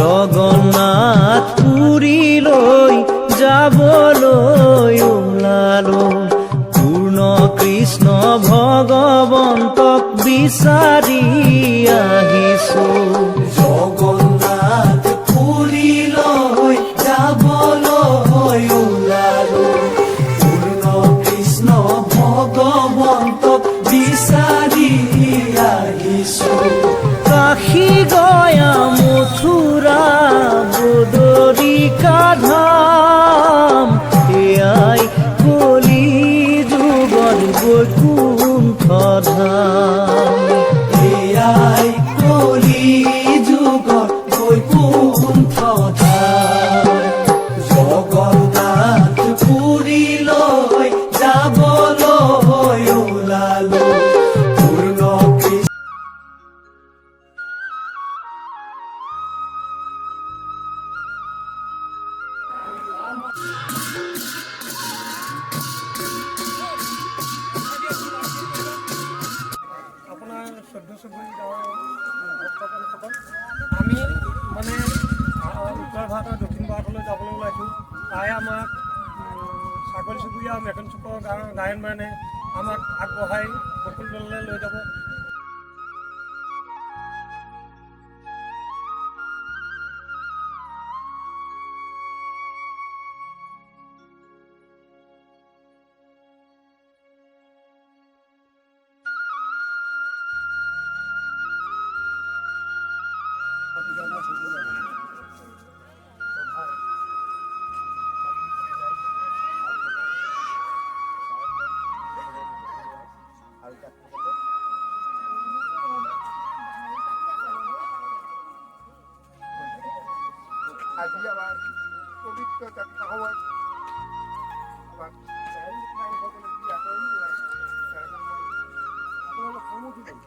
জগন্নাথ পুৰীলৈ যাবলৈ ওলালো পূৰ্ণ কৃষ্ণ ভগৱন্তক বিচাৰি আহিছো। জগন্নাথ পুৰীলৈ যাবলৈ ওলালো পূৰ্ণ কৃষ্ণ ভগৱন্তক বিচাৰি আহিছো। কাশী গয়া মথুৰা বদৰিকা ধাম এয়াই কলি যুগৰ বৈকুণ্ঠ ধাম। এয়াই কলি যুগৰ বৈকুণ্ঠ ধাম। জগন্নাথ পুৰীলৈ যাবলৈ ওলালো পূৰ্ণ কৃষ্ণ। আপোনাৰ 14 চুবুৰী গাঁৱৰ ভক্তসকল আমি মানে উত্তৰ ভাৰতৰ দক্ষিণ ভাৰতলৈ যাবলৈ ওলাইছোঁ। তাই আমাক ছাগলী চুবুৰীয়া আৰু মেথন চুকৰ গায়নবায়নে আমাক আগবঢ়াই বকুলতললৈ লৈ যাব। আজি আমাৰ পবিত্ৰ যাত্ৰা সময়ত আমাক আপোনালোক সন্মুখীন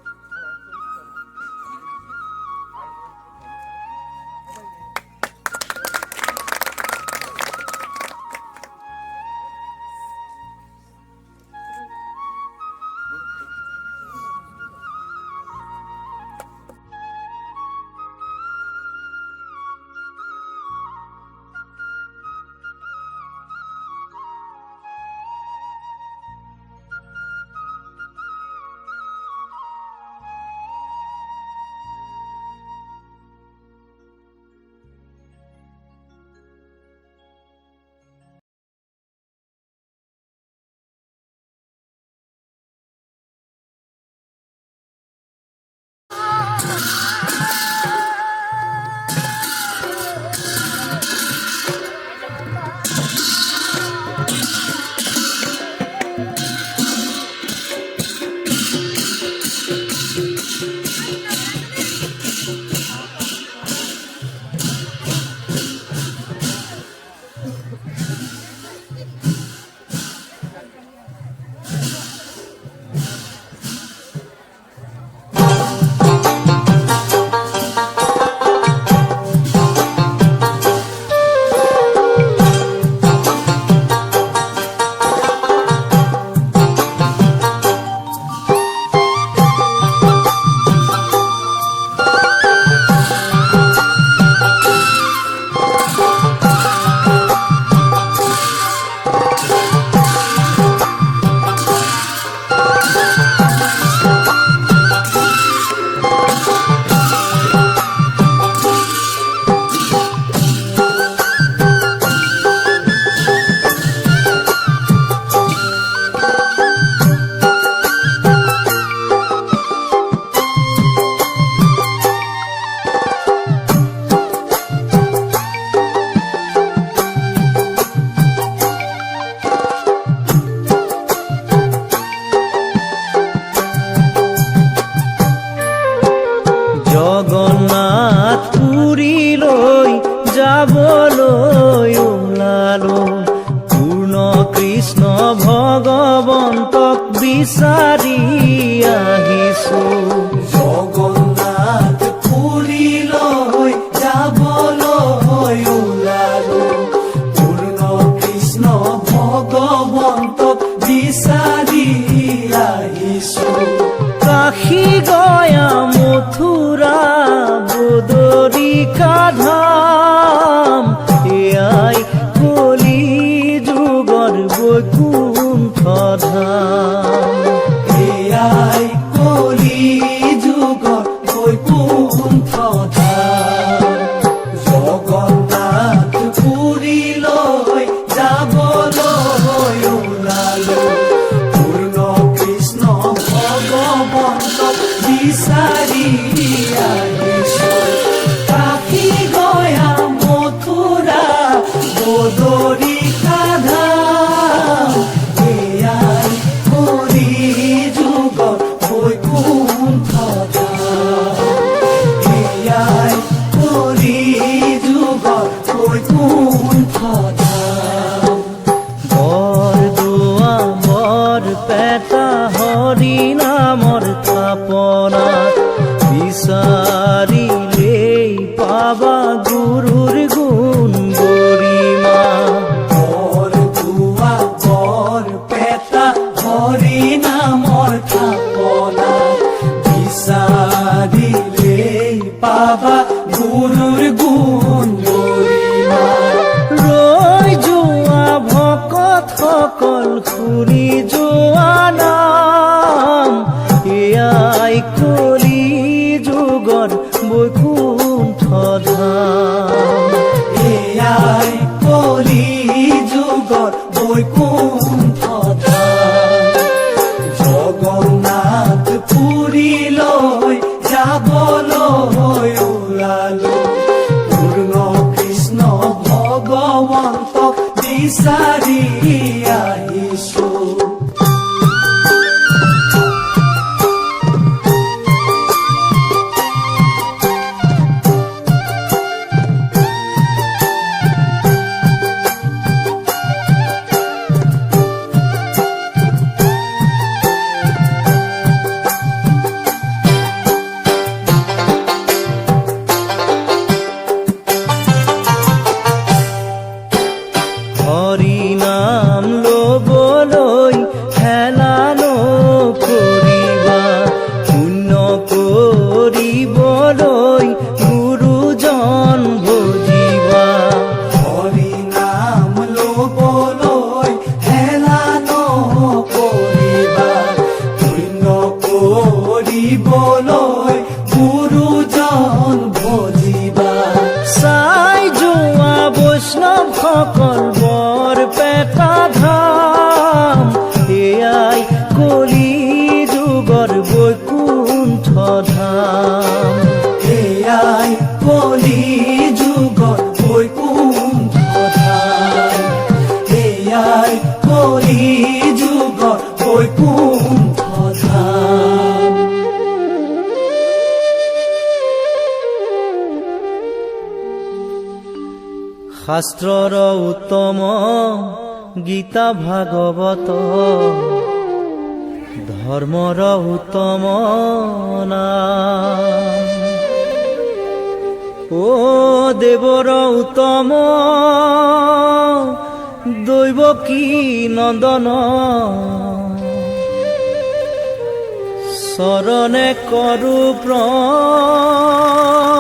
জগন্নাথ পুৰীলৈ যাবলৈ ওলালো পূৰ্ণ কৃষ্ণ ভগৱন্তক বিচাৰি আহিছো। জগন্নাথ পুৰীলৈ যাবলৈ ওলালো পূৰ্ণ কৃষ্ণ ভগৱন্তক বিচাৰি আহিছো। কাশী গয়া মথুৰা বদৰ দ্বাৰিকা ধাম এয়াই কলি যুগৰ বৈকুণ্ঠ ধাম এয়াই কলি যুগৰ বৈকুণ্ঠ ধাম জগন্নাথ পুৰীলৈ যাবলৈ ওলালো পূৰ্ণ কৃষ্ণ ভগৱন্ত বিচাৰি আহিছো কাশী গয়া মথুৰা বদৰিকা ধাম এয়াই কলি যুগৰ বৈকুণ্ঠ ধাম এয়াই কলি যুগৰ বৈকুণ্ঠ ধাম বৰদোৱা বৰপেটা হৰি নামৰ থাপনাত বিচাৰিলেই পাবা গুৰুৰ গুণ গৰিমা বৰদোৱা বৰপেটা হৰি নামৰ থাপনা বিচাৰিলেই পাবা গুৰুৰ গুণ গৰিমা ৰৈ যোৱা ভকতসকল শুনি যোৱা নাম এয়াই কলি যুগৰ বৈকুণ্ঠ ধাম এয়াই কলি যুগৰ বৈকুণ্ঠ ধাম জগন্নাথ পুৰীলৈ যাবলৈ ওলালো পূৰ্ণ কৃষ্ণ ভগৱন্তক বিচাৰি আহিছো হৰি নাম লবলৈ হেলা নকৰিবা পুণ্য কৰিবলৈ গুৰুজন ভজিবা হৰি নাম লবলৈ হেলা নকৰিবা পুণ্য কৰিবলৈ গুৰুজন ভজিবা চাই যোৱা বৈষ্ণৱসকল বৰপেটা ধাম এয়াই কলি যুগৰ বৈকুণ্ঠ ধাম এয়াই কলি যুগৰ বৈকুণ্ঠ ধাম এয়াই কলি যুগৰ বৈকুণ্ঠ ধাম শাস্ত্ৰৰ উত্তম গীতা ভাগৱত ধৰ্মৰ উত্তম নাম ও দেৱৰ উত্তম দৈৱকী নন্দন চৰণে কৰো প্ৰণাম